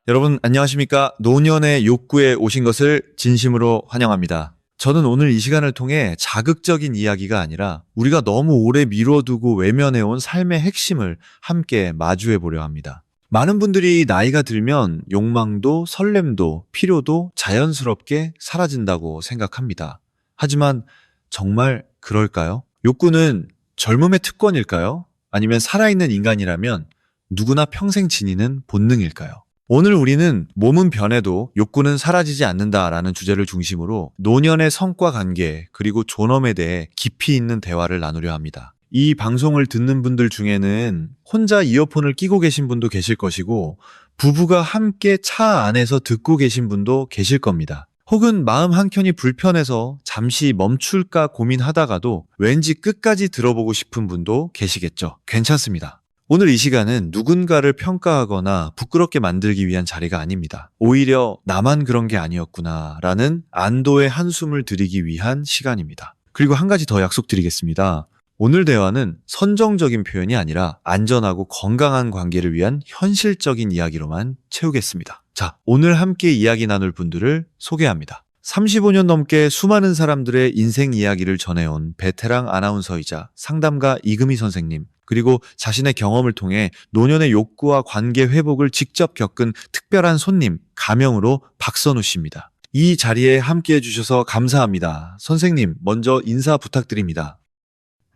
여러분 안녕하십니까? 노년의 욕구에 오신 것을 진심으로 환영합니다. 저는 오늘 이 시간을 통해 자극적인 이야기가 아니라 우리가 너무 오래 미뤄두고 외면해온 삶의 핵심을 함께 마주해 보려 합니다. 많은 분들이 나이가 들면 욕망도 설렘도 필요도 자연스럽게 사라진다고 생각합니다. 하지만 정말 그럴까요? 욕구는 젊음의 특권일까요? 아니면 살아있는 인간이라면 누구나 평생 지니는 본능일까요? 오늘 우리는 몸은 변해도 욕구는 사라지지 않는다라는 주제를 중심으로 노년의 성과 관계 그리고 존엄에 대해 깊이 있는 대화를 나누려 합니다. 이 방송을 듣는 분들 중에는 혼자 이어폰을 끼고 계신 분도 계실 것이고 부부가 함께 차 안에서 듣고 계신 분도 계실 겁니다. 혹은 마음 한켠이 불편해서 잠시 멈출까 고민하다가도 왠지 끝까지 들어보고 싶은 분도 계시겠죠. 괜찮습니다. 오늘 이 시간은 누군가를 평가하거나 부끄럽게 만들기 위한 자리가 아닙니다. 오히려 나만 그런 게 아니었구나 라는 안도의 한숨을 드리기 위한 시간입니다. 그리고 한 가지 더 약속드리겠습니다. 오늘 대화는 선정적인 표현이 아니라 안전하고 건강한 관계를 위한 현실적인 이야기로만 채우겠습니다. 자, 오늘 함께 이야기 나눌 분들을 소개합니다. 35년 넘게 수많은 사람들의 인생 이야기를 전해온 베테랑 아나운서이자 상담가 이금희 선생님, 그리고 자신의 경험을 통해 노년의 욕구와 관계 회복을 직접 겪은 특별한 손님, 가명으로 박선우 씨입니다. 이 자리에 함께해 주셔서 감사합니다. 선생님, 먼저 인사 부탁드립니다.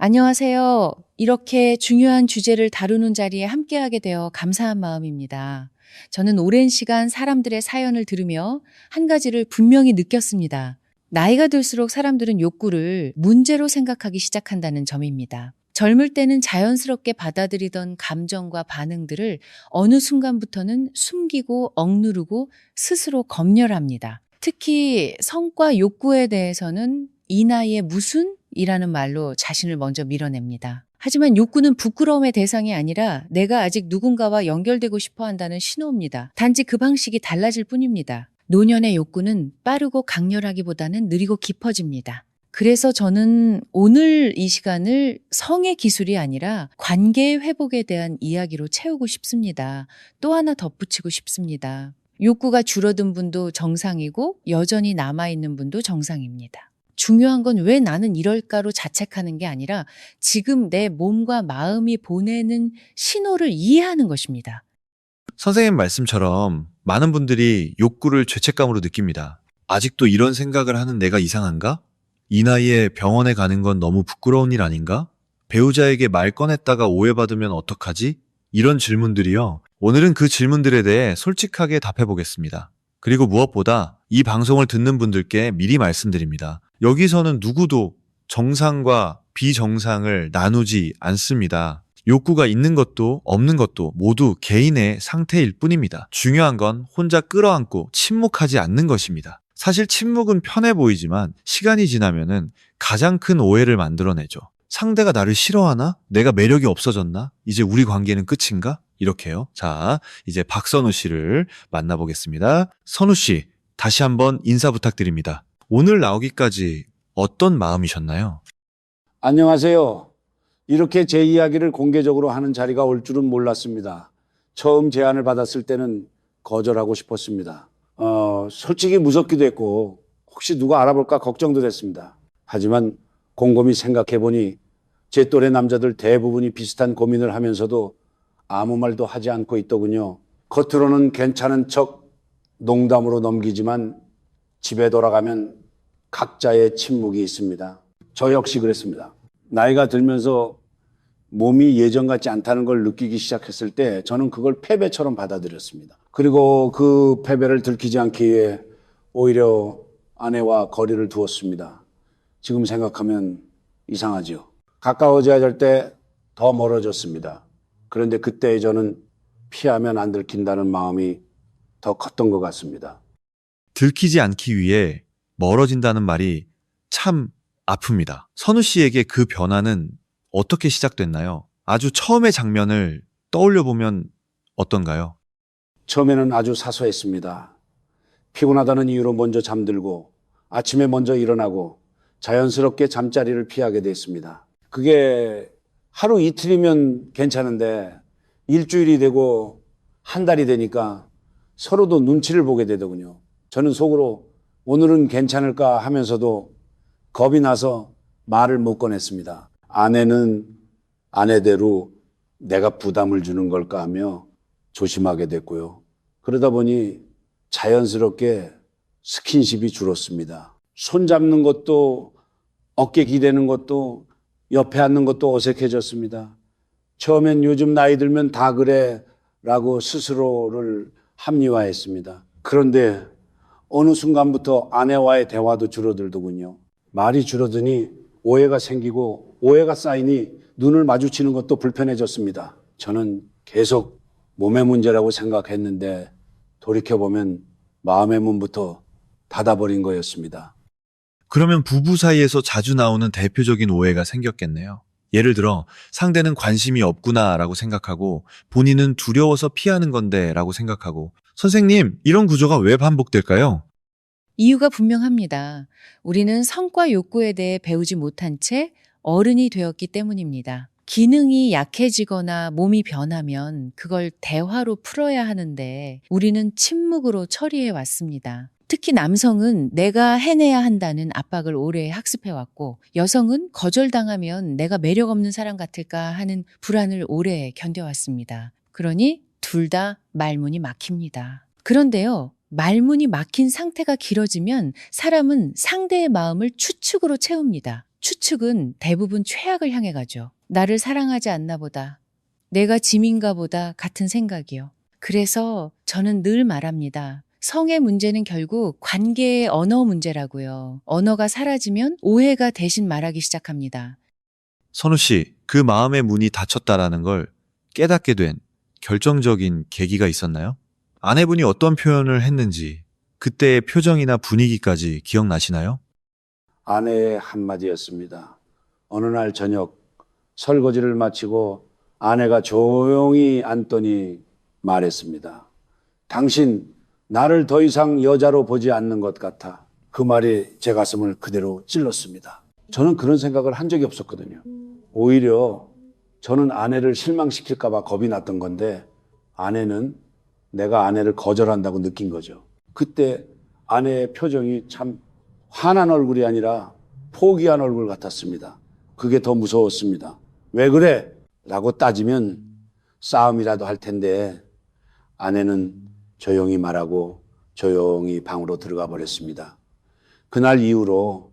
안녕하세요. 이렇게 중요한 주제를 다루는 자리에 함께하게 되어 감사한 마음입니다. 저는 오랜 시간 사람들의 사연을 들으며 한 가지를 분명히 느꼈습니다. 나이가 들수록 사람들은 욕구를 문제로 생각하기 시작한다는 점입니다. 젊을 때는 자연스럽게 받아들이던 감정과 반응들을 어느 순간부터는 숨기고 억누르고 스스로 검열합니다. 특히 성과 욕구에 대해서는 이 나이에 무슨? 이라는 말로 자신을 먼저 밀어냅니다. 하지만 욕구는 부끄러움의 대상이 아니라 내가 아직 누군가와 연결되고 싶어 한다는 신호입니다. 단지 그 방식이 달라질 뿐입니다. 노년의 욕구는 빠르고 강렬하기보다는 느리고 깊어집니다. 그래서 저는 오늘 이 시간을 성의 기술이 아니라 관계 회복에 대한 이야기로 채우고 싶습니다. 또 하나 덧붙이고 싶습니다. 욕구가 줄어든 분도 정상이고 여전히 남아있는 분도 정상입니다. 중요한 건 왜 나는 이럴까로 자책하는 게 아니라 지금 내 몸과 마음이 보내는 신호를 이해하는 것입니다. 선생님 말씀처럼 많은 분들이 욕구를 죄책감으로 느낍니다. 아직도 이런 생각을 하는 내가 이상한가? 이 나이에 병원에 가는 건 너무 부끄러운 일 아닌가? 배우자에게 말 꺼냈다가 오해받으면 어떡하지? 이런 질문들이요. 오늘은 그 질문들에 대해 솔직하게 답해 보겠습니다. 그리고 무엇보다 이 방송을 듣는 분들께 미리 말씀드립니다. 여기서는 누구도 정상과 비정상을 나누지 않습니다. 욕구가 있는 것도 없는 것도 모두 개인의 상태일 뿐입니다. 중요한 건 혼자 끌어안고 침묵하지 않는 것입니다. 사실 침묵은 편해 보이지만 시간이 지나면은 가장 큰 오해를 만들어내죠. 상대가 나를 싫어하나? 내가 매력이 없어졌나? 이제 우리 관계는 끝인가? 이렇게요. 자, 이제 박선우 씨를 만나보겠습니다. 선우 씨, 다시 한번 인사 부탁드립니다. 오늘 나오기까지 어떤 마음이셨나요? 안녕하세요. 이렇게 제 이야기를 공개적으로 하는 자리가 올 줄은 몰랐습니다. 처음 제안을 받았을 때는 거절하고 싶었습니다. 솔직히 무섭기도 했고 혹시 누가 알아볼까 걱정도 됐습니다. 하지만 곰곰이 생각해보니 제 또래 남자들 대부분이 비슷한 고민을 하면서도 아무 말도 하지 않고 있더군요. 겉으로는 괜찮은 척 농담으로 넘기지만 집에 돌아가면 각자의 침묵이 있습니다. 저 역시 그랬습니다. 나이가 들면서 몸이 예전 같지 않다는 걸 느끼기 시작했을 때 저는 그걸 패배처럼 받아들였습니다. 그리고 그 패배를 들키지 않기 위해 오히려 아내와 거리를 두었습니다. 지금 생각하면 이상하지요. 가까워져야 될 때 더 멀어졌습니다. 그런데 그때 저는 피하면 안 들킨다는 마음이 더 컸던 것 같습니다. 들키지 않기 위해 멀어진다는 말이 참 아픕니다. 선우 씨에게 그 변화는 어떻게 시작됐나요? 아주 처음의 장면을 떠올려 보면 어떤가요? 처음에는 아주 사소했습니다. 피곤하다는 이유로 먼저 잠들고 아침에 먼저 일어나고 자연스럽게 잠자리를 피하게 됐습니다. 그게 하루 이틀이면 괜찮은데 일주일이 되고 한 달이 되니까 서로도 눈치를 보게 되더군요. 저는 속으로 오늘은 괜찮을까 하면서도 겁이 나서 말을 못 꺼냈습니다. 아내는 아내대로 내가 부담을 주는 걸까 하며 조심하게 됐고요. 그러다 보니 자연스럽게 스킨십이 줄었습니다. 손 잡는 것도 어깨 기대는 것도 옆에 앉는 것도 어색해졌습니다. 처음엔 요즘 나이 들면 다 그래 라고 스스로를 합리화했습니다. 그런데 어느 순간부터 아내와의 대화도 줄어들더군요. 말이 줄어드니 오해가 생기고 오해가 쌓이니 눈을 마주치는 것도 불편해졌습니다. 저는 계속 몸의 문제라고 생각했는데 돌이켜보면 마음의 문부터 닫아버린 거였습니다. 그러면 부부 사이에서 자주 나오는 대표적인 오해가 생겼겠네요. 예를 들어 상대는 관심이 없구나라고 생각하고 본인은 두려워서 피하는 건데라고 생각하고 선생님, 이런 구조가 왜 반복될까요? 이유가 분명합니다. 우리는 성과 욕구에 대해 배우지 못한 채 어른이 되었기 때문입니다. 기능이 약해지거나 몸이 변하면 그걸 대화로 풀어야 하는데 우리는 침묵으로 처리해 왔습니다. 특히 남성은 내가 해내야 한다는 압박을 오래 학습해왔고 여성은 거절당하면 내가 매력 없는 사람 같을까 하는 불안을 오래 견뎌왔습니다. 그러니 둘 다 말문이 막힙니다. 그런데요, 말문이 막힌 상태가 길어지면 사람은 상대의 마음을 추측으로 채웁니다. 추측은 대부분 최악을 향해 가죠. 나를 사랑하지 않나 보다. 내가 짐인가 보다 같은 생각이요. 그래서 저는 늘 말합니다. 성의 문제는 결국 관계의 언어 문제라고요. 언어가 사라지면 오해가 대신 말하기 시작합니다. 선우 씨, 그 마음의 문이 닫혔다라는 걸 깨닫게 된 결정적인 계기가 있었나요? 아내분이 어떤 표현을 했는지, 그때의 표정이나 분위기까지 기억나시나요? 아내의 한마디였습니다. 어느 날 저녁 설거지를 마치고 아내가 조용히 앉더니 말했습니다. 당신 나를 더 이상 여자로 보지 않는 것 같아. 그 말이 제 가슴을 그대로 찔렀습니다. 저는 그런 생각을 한 적이 없었거든요. 오히려 저는 아내를 실망시킬까 봐 겁이 났던 건데 아내는 내가 아내를 거절한다고 느낀 거죠. 그때 아내의 표정이 참 화난 얼굴이 아니라 포기한 얼굴 같았습니다. 그게 더 무서웠습니다. 왜 그래? 라고 따지면 싸움이라도 할 텐데 아내는 조용히 말하고 조용히 방으로 들어가 버렸습니다. 그날 이후로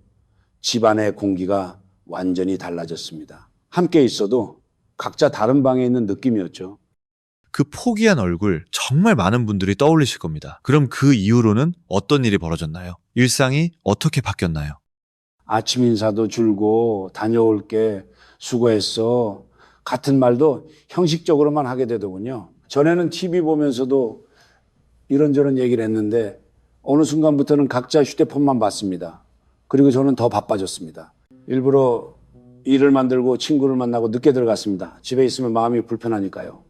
집안의 공기가 완전히 달라졌습니다. 함께 있어도 각자 다른 방에 있는 느낌이었죠. 그 포기한 얼굴 정말 많은 분들이 떠올리실 겁니다. 그럼 그 이후로는 어떤 일이 벌어졌나요? 일상이 어떻게 바뀌었나요? 아침 인사도 줄고 다녀올게 수고했어 같은 말도 형식적으로만 하게 되더군요. 전에는 TV 보면서도 이런저런 얘기를 했는데 어느 순간부터는 각자 휴대폰만 봤습니다. 그리고 저는 더 바빠졌습니다. 일부러 일을 만들고 친구를 만나고 늦게 들어갔습니다. 집에 있으면 마음이 불편하니까요.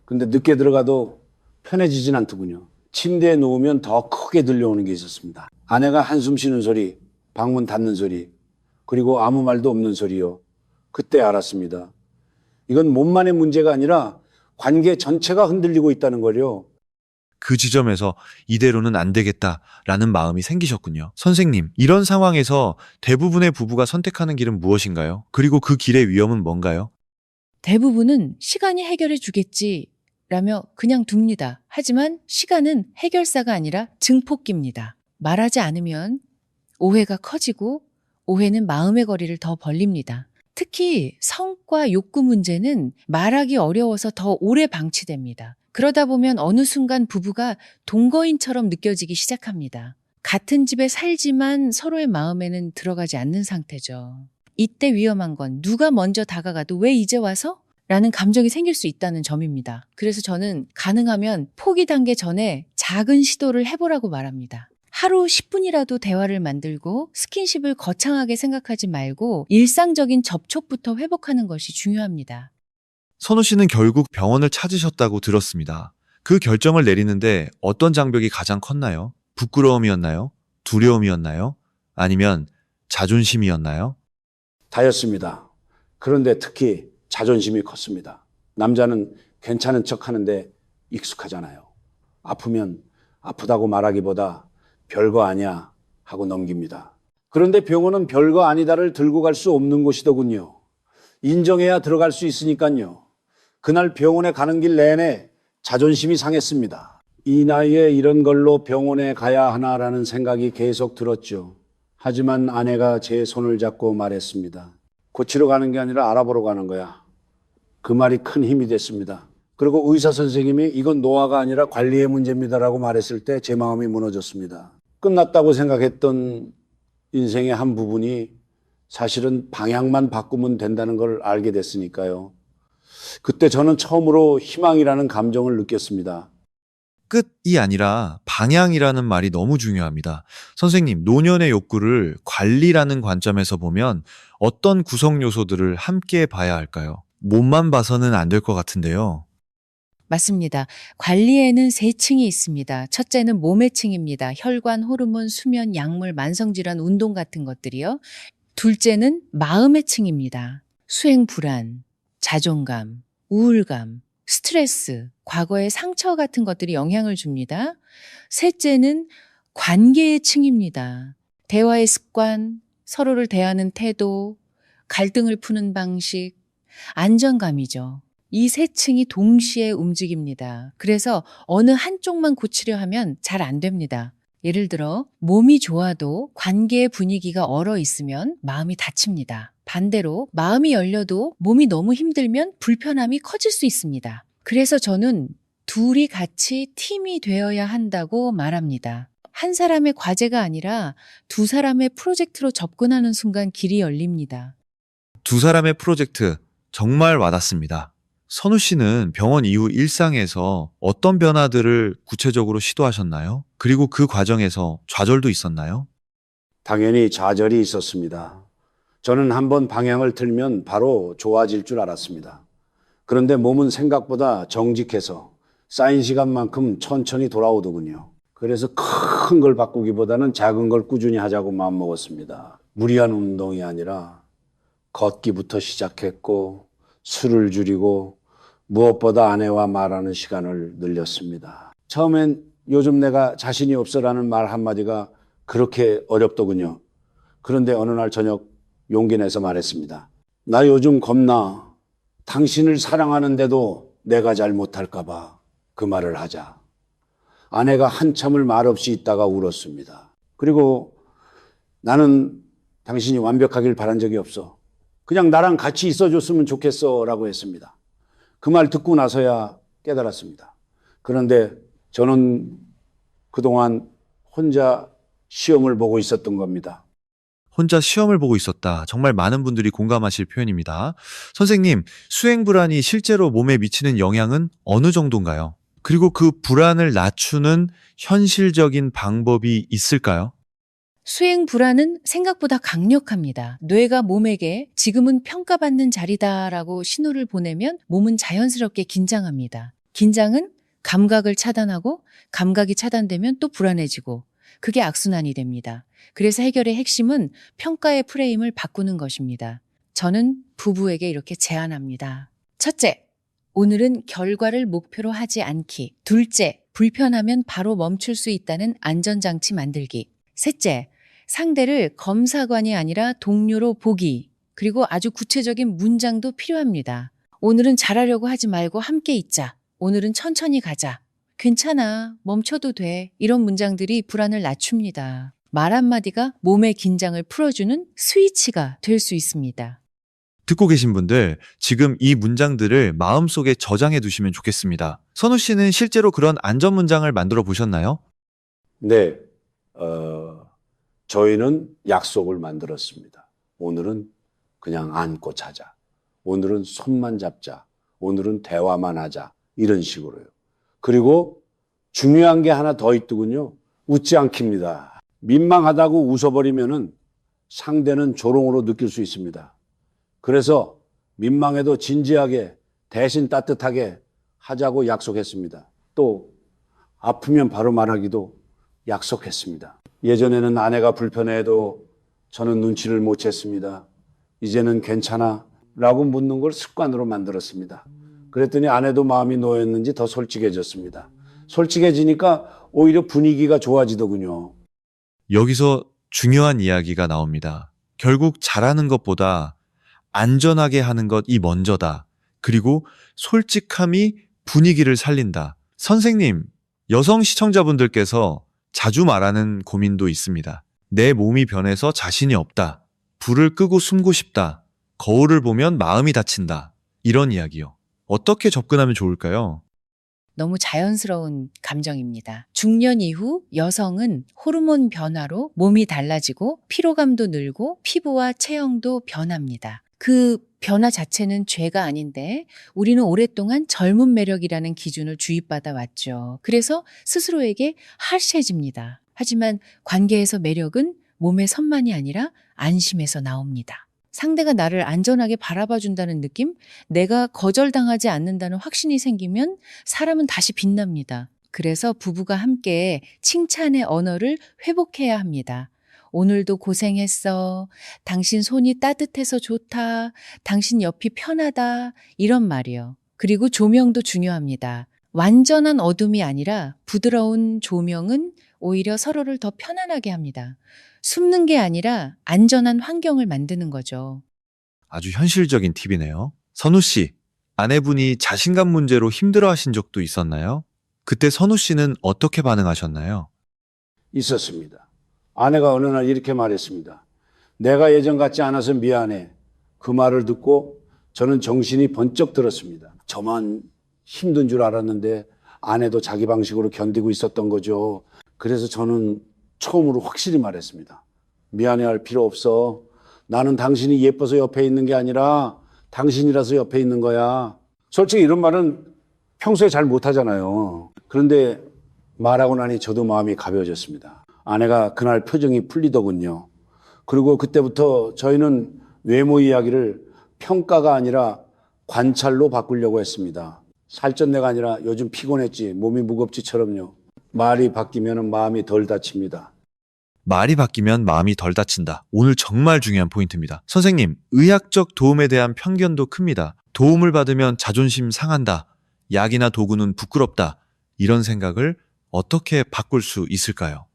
근데 늦게 들어가도 편해지진 않더군요. 침대에 누우면 더 크게 들려오는 게 있었습니다. 아내가 한숨 쉬는 소리, 방문 닫는 소리, 그리고 아무 말도 없는 소리요. 그때 알았습니다. 이건 몸만의 문제가 아니라 관계 전체가 흔들리고 있다는 거요. 그 지점에서 이대로는 안 되겠다라는 마음이 생기셨군요. 선생님, 이런 상황에서 대부분의 부부가 선택하는 길은 무엇인가요? 그리고 그 길의 위험은 뭔가요? 대부분은 시간이 해결해 주겠지라며 그냥 둡니다. 하지만 시간은 해결사가 아니라 증폭기입니다. 말하지 않으면 오해가 커지고 오해는 마음의 거리를 더 벌립니다. 특히 성과 욕구 문제는 말하기 어려워서 더 오래 방치됩니다. 그러다 보면 어느 순간 부부가 동거인처럼 느껴지기 시작합니다. 같은 집에 살지만 서로의 마음에는 들어가지 않는 상태죠. 이때 위험한 건 누가 먼저 다가가도 왜 이제 와서? 라는 감정이 생길 수 있다는 점입니다. 그래서 저는 가능하면 포기 단계 전에 작은 시도를 해보라고 말합니다. 하루 10분이라도 대화를 만들고 스킨십을 거창하게 생각하지 말고 일상적인 접촉부터 회복하는 것이 중요합니다. 선우 씨는 결국 병원을 찾으셨다고 들었습니다. 그 결정을 내리는데 어떤 장벽이 가장 컸나요? 부끄러움이었나요? 두려움이었나요? 아니면 자존심이었나요? 다였습니다. 그런데 특히 자존심이 컸습니다. 남자는 괜찮은 척 하는데 익숙하잖아요. 아프면 아프다고 말하기보다 별거 아니야 하고 넘깁니다. 그런데 병원은 별거 아니다를 들고 갈 수 없는 곳이더군요. 인정해야 들어갈 수 있으니까요. 그날 병원에 가는 길 내내 자존심이 상했습니다. 이 나이에 이런 걸로 병원에 가야 하나라는 생각이 계속 들었죠. 하지만 아내가 제 손을 잡고 말했습니다. 고치러 가는 게 아니라 알아보러 가는 거야. 그 말이 큰 힘이 됐습니다. 그리고 의사 선생님이 이건 노화가 아니라 관리의 문제입니다라고 말했을 때 제 마음이 무너졌습니다. 끝났다고 생각했던 인생의 한 부분이 사실은 방향만 바꾸면 된다는 걸 알게 됐으니까요. 그때 저는 처음으로 희망이라는 감정을 느꼈습니다. 끝이 아니라 방향이라는 말이 너무 중요합니다. 선생님, 노년의 욕구를 관리라는 관점에서 보면 어떤 구성 요소들을 함께 봐야 할까요? 몸만 봐서는 안 될 것 같은데요. 맞습니다. 관리에는 세 층이 있습니다. 첫째는 몸의 층입니다. 혈관, 호르몬, 수면, 약물, 만성질환, 운동 같은 것들이요. 둘째는 마음의 층입니다. 수행 불안, 자존감, 우울감, 스트레스, 과거의 상처 같은 것들이 영향을 줍니다. 셋째는 관계의 층입니다. 대화의 습관, 서로를 대하는 태도, 갈등을 푸는 방식, 안정감이죠. 이 세 층이 동시에 움직입니다. 그래서 어느 한쪽만 고치려 하면 잘 안 됩니다. 예를 들어 몸이 좋아도 관계의 분위기가 얼어 있으면 마음이 다칩니다. 반대로 마음이 열려도 몸이 너무 힘들면 불편함이 커질 수 있습니다. 그래서 저는 둘이 같이 팀이 되어야 한다고 말합니다. 한 사람의 과제가 아니라 두 사람의 프로젝트로 접근하는 순간 길이 열립니다. 두 사람의 프로젝트 정말 와닿습니다. 선우 씨는 병원 이후 일상에서 어떤 변화들을 구체적으로 시도하셨나요? 그리고 그 과정에서 좌절도 있었나요? 당연히 좌절이 있었습니다. 저는 한번 방향을 틀면 바로 좋아질 줄 알았습니다. 그런데 몸은 생각보다 정직해서 쌓인 시간만큼 천천히 돌아오더군요. 그래서 큰 걸 바꾸기보다는 작은 걸 꾸준히 하자고 마음먹었습니다. 무리한 운동이 아니라 걷기부터 시작했고 술을 줄이고 무엇보다 아내와 말하는 시간을 늘렸습니다. 처음엔 요즘 내가 자신이 없어라는 말 한마디가 그렇게 어렵더군요. 그런데 어느 날 저녁 용기 내서 말했습니다. 나 요즘 겁나. 당신을 사랑하는데도 내가 잘 못할까 봐 그 말을 하자. 아내가 한참을 말없이 있다가 울었습니다. 그리고 나는 당신이 완벽하길 바란 적이 없어. 그냥 나랑 같이 있어줬으면 좋겠어 라고 했습니다. 그 말 듣고 나서야 깨달았습니다. 그런데 저는 그동안 혼자 시험을 보고 있었던 겁니다. 혼자 시험을 보고 있었다. 정말 많은 분들이 공감하실 표현입니다. 선생님, 수행 불안이 실제로 몸에 미치는 영향은 어느 정도인가요? 그리고 그 불안을 낮추는 현실적인 방법이 있을까요? 수행 불안은 생각보다 강력합니다. 뇌가 몸에게 지금은 평가받는 자리다라고 신호를 보내면 몸은 자연스럽게 긴장합니다. 긴장은 감각을 차단하고 감각이 차단되면 또 불안해지고 그게 악순환이 됩니다. 그래서 해결의 핵심은 평가의 프레임을 바꾸는 것입니다. 저는 부부에게 이렇게 제안합니다. 첫째, 오늘은 결과를 목표로 하지 않기. 둘째, 불편하면 바로 멈출 수 있다는 안전장치 만들기. 셋째, 상대를 검사관이 아니라 동료로 보기. 그리고 아주 구체적인 문장도 필요합니다. 오늘은 잘하려고 하지 말고 함께 있자. 오늘은 천천히 가자. 괜찮아. 멈춰도 돼. 이런 문장들이 불안을 낮춥니다. 말 한마디가 몸의 긴장을 풀어주는 스위치가 될 수 있습니다. 듣고 계신 분들, 지금 이 문장들을 마음속에 저장해 두시면 좋겠습니다. 선우 씨는 실제로 그런 안전 문장을 만들어 보셨나요? 네, 저희는 약속을 만들었습니다. 오늘은 그냥 안고 자자. 오늘은 손만 잡자. 오늘은 대화만 하자. 이런 식으로요. 그리고 중요한 게 하나 더 있더군요. 웃지 않기입니다. 민망하다고 웃어버리면은 상대는 조롱으로 느낄 수 있습니다. 그래서 민망해도 진지하게 대신 따뜻하게 하자고 약속했습니다. 또 아프면 바로 말하기도 약속했습니다. 예전에는 아내가 불편해도 저는 눈치를 못 챘습니다. 이제는 괜찮아 라고 묻는 걸 습관으로 만들었습니다. 그랬더니 아내도 마음이 놓였는지 더 솔직해졌습니다. 솔직해지니까 오히려 분위기가 좋아지더군요. 여기서 중요한 이야기가 나옵니다. 결국 잘하는 것보다 안전하게 하는 것이 먼저다. 그리고 솔직함이 분위기를 살린다. 선생님, 여성 시청자분들께서 자주 말하는 고민도 있습니다. 내 몸이 변해서 자신이 없다. 불을 끄고 숨고 싶다. 거울을 보면 마음이 다친다. 이런 이야기요. 어떻게 접근하면 좋을까요? 너무 자연스러운 감정입니다. 중년 이후 여성은 호르몬 변화로 몸이 달라지고 피로감도 늘고 피부와 체형도 변합니다. 그 변화 자체는 죄가 아닌데 우리는 오랫동안 젊은 매력이라는 기준을 주입받아 왔죠. 그래서 스스로에게 하시해집니다. 하지만 관계에서 매력은 몸의 선만이 아니라 안심에서 나옵니다. 상대가 나를 안전하게 바라봐 준다는 느낌, 내가 거절당하지 않는다는 확신이 생기면 사람은 다시 빛납니다. 그래서 부부가 함께 칭찬의 언어를 회복해야 합니다. 오늘도 고생했어. 당신 손이 따뜻해서 좋다. 당신 옆이 편하다. 이런 말이요. 그리고 조명도 중요합니다. 완전한 어둠이 아니라 부드러운 조명은 오히려 서로를 더 편안하게 합니다. 숨는 게 아니라 안전한 환경을 만드는 거죠. 아주 현실적인 팁이네요. 선우 씨, 아내분이 자신감 문제로 힘들어 하신 적도 있었나요? 그때 선우 씨는 어떻게 반응하셨나요? 있었습니다. 아내가 어느 날 이렇게 말했습니다. 내가 예전 같지 않아서 미안해. 그 말을 듣고 저는 정신이 번쩍 들었습니다. 저만 힘든 줄 알았는데 아내도 자기 방식으로 견디고 있었던 거죠. 그래서 저는 처음으로 확실히 말했습니다. 미안해할 필요 없어. 나는 당신이 예뻐서 옆에 있는 게 아니라 당신이라서 옆에 있는 거야. 솔직히 이런 말은 평소에 잘 못하잖아요. 그런데 말하고 나니 저도 마음이 가벼워졌습니다. 아내가 그날 표정이 풀리더군요. 그리고 그때부터 저희는 외모 이야기를 평가가 아니라 관찰로 바꾸려고 했습니다. 살쪘네가 아니라 요즘 피곤했지, 몸이 무겁지처럼요. 말이 바뀌면 마음이 덜 다칩니다. 말이 바뀌면 마음이 덜 다친다. 오늘 정말 중요한 포인트입니다. 선생님, 의학적 도움에 대한 편견도 큽니다. 도움을 받으면 자존심 상한다. 약이나 도구는 부끄럽다. 이런 생각을 어떻게 바꿀 수 있을까요?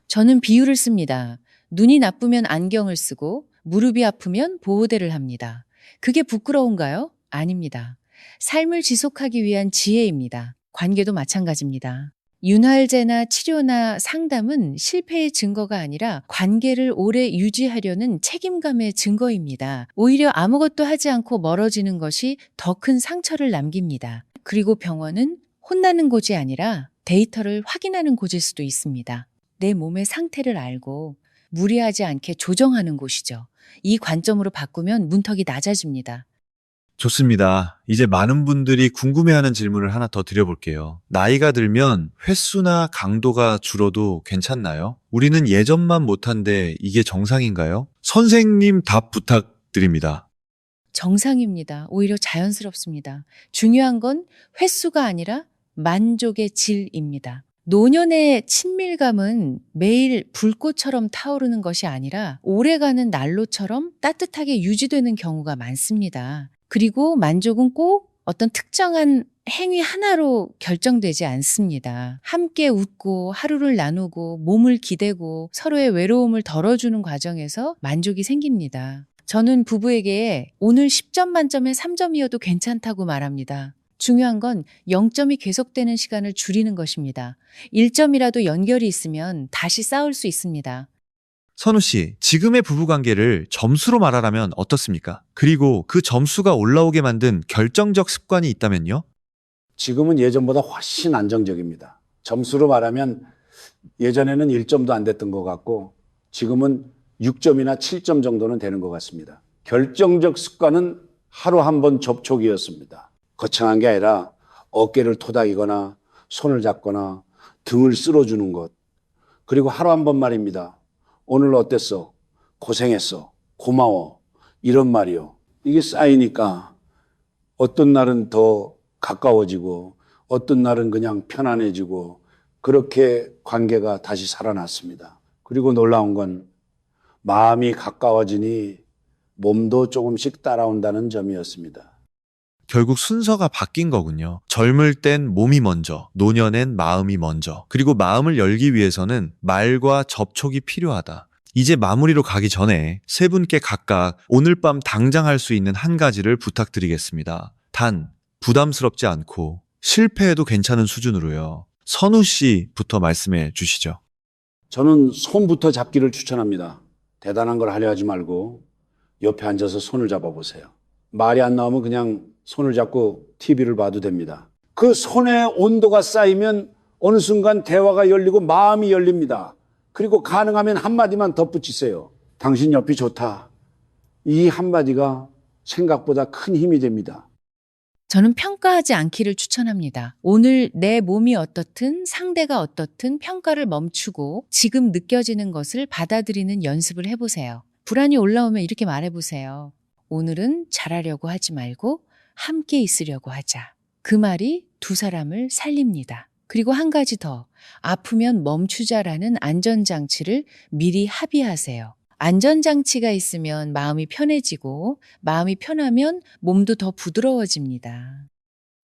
저는 비유를 씁니다. 눈이 나쁘면 안경을 쓰고 무릎이 아프면 보호대를 합니다. 그게 부끄러운가요? 아닙니다. 삶을 지속하기 위한 지혜입니다. 관계도 마찬가지입니다. 윤활제나 치료나 상담은 실패의 증거가 아니라 관계를 오래 유지하려는 책임감의 증거입니다. 오히려 아무것도 하지 않고 멀어지는 것이 더 큰 상처를 남깁니다. 그리고 병원은 혼나는 곳이 아니라 데이터를 확인하는 곳일 수도 있습니다. 내 몸의 상태를 알고 무리하지 않게 조정하는 곳이죠. 이 관점으로 바꾸면 문턱이 낮아집니다. 좋습니다. 이제 많은 분들이 궁금해하는 질문을 하나 더 드려볼게요. 나이가 들면 횟수나 강도가 줄어도 괜찮나요? 우리는 예전만 못한데 이게 정상인가요? 선생님 답 부탁드립니다. 정상입니다. 오히려 자연스럽습니다. 중요한 건 횟수가 아니라 만족의 질입니다. 노년의 친밀감은 매일 불꽃처럼 타오르는 것이 아니라 오래가는 난로처럼 따뜻하게 유지되는 경우가 많습니다. 그리고 만족은 꼭 어떤 특정한 행위 하나로 결정되지 않습니다. 함께 웃고 하루를 나누고 몸을 기대고 서로의 외로움을 덜어주는 과정에서 만족이 생깁니다. 저는 부부에게 오늘 10점 만점에 3점이어도 괜찮다고 말합니다. 중요한 건 0점이 계속되는 시간을 줄이는 것입니다. 1점이라도 연결이 있으면 다시 싸울 수 있습니다. 선우 씨, 지금의 부부관계를 점수로 말하라면 어떻습니까? 그리고 그 점수가 올라오게 만든 결정적 습관이 있다면요? 지금은 예전보다 훨씬 안정적입니다. 점수로 말하면 예전에는 1점도 안 됐던 것 같고 지금은 6점이나 7점 정도는 되는 것 같습니다. 결정적 습관은 하루 한 번 접촉이었습니다. 거창한 게 아니라 어깨를 토닥이거나 손을 잡거나 등을 쓸어주는 것. 그리고 하루 한 번 말입니다. 오늘 어땠어? 고생했어. 고마워. 이런 말이요. 이게 쌓이니까 어떤 날은 더 가까워지고 어떤 날은 그냥 편안해지고 그렇게 관계가 다시 살아났습니다. 그리고 놀라운 건 마음이 가까워지니 몸도 조금씩 따라온다는 점이었습니다. 결국 순서가 바뀐 거군요. 젊을 땐 몸이 먼저, 노년엔 마음이 먼저, 그리고 마음을 열기 위해서는 말과 접촉이 필요하다. 이제 마무리로 가기 전에 세 분께 각각 오늘 밤 당장 할 수 있는 한 가지를 부탁드리겠습니다. 단, 부담스럽지 않고 실패해도 괜찮은 수준으로요. 선우 씨부터 말씀해 주시죠. 저는 손부터 잡기를 추천합니다. 대단한 걸 하려 하지 말고 옆에 앉아서 손을 잡아보세요. 말이 안 나오면 그냥 손을 잡고 TV를 봐도 됩니다. 그 손의 온도가 쌓이면 어느 순간 대화가 열리고 마음이 열립니다. 그리고 가능하면 한마디만 덧붙이세요. 당신 옆이 좋다. 이 한마디가 생각보다 큰 힘이 됩니다. 저는 평가하지 않기를 추천합니다. 오늘 내 몸이 어떻든 상대가 어떻든 평가를 멈추고 지금 느껴지는 것을 받아들이는 연습을 해보세요. 불안이 올라오면 이렇게 말해보세요. 오늘은 잘하려고 하지 말고 함께 있으려고 하자. 그 말이 두 사람을 살립니다. 그리고 한 가지 더, 아프면 멈추자라는 안전장치를 미리 합의하세요. 안전장치가 있으면 마음이 편해지고 마음이 편하면 몸도 더 부드러워집니다.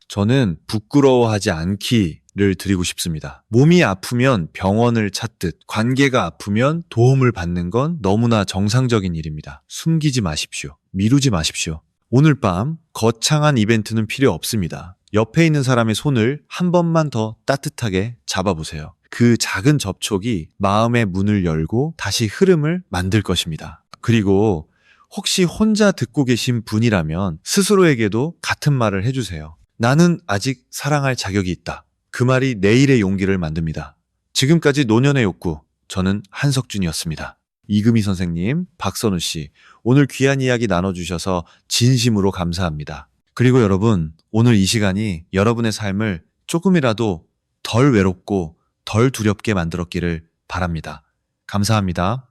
저는 부끄러워하지 않기를 드리고 싶습니다. 몸이 아프면 병원을 찾듯 관계가 아프면 도움을 받는 건 너무나 정상적인 일입니다. 숨기지 마십시오. 미루지 마십시오. 오늘 밤 거창한 이벤트는 필요 없습니다. 옆에 있는 사람의 손을 한 번만 더 따뜻하게 잡아보세요. 그 작은 접촉이 마음의 문을 열고 다시 흐름을 만들 것입니다. 그리고 혹시 혼자 듣고 계신 분이라면 스스로에게도 같은 말을 해주세요. 나는 아직 사랑할 자격이 있다. 그 말이 내일의 용기를 만듭니다. 지금까지 노년의 욕구, 저는 한석준이었습니다. 이금희 선생님, 박선우 씨, 오늘 귀한 이야기 나눠주셔서 진심으로 감사합니다. 그리고 여러분, 오늘 이 시간이 여러분의 삶을 조금이라도 덜 외롭고 덜 두렵게 만들었기를 바랍니다. 감사합니다.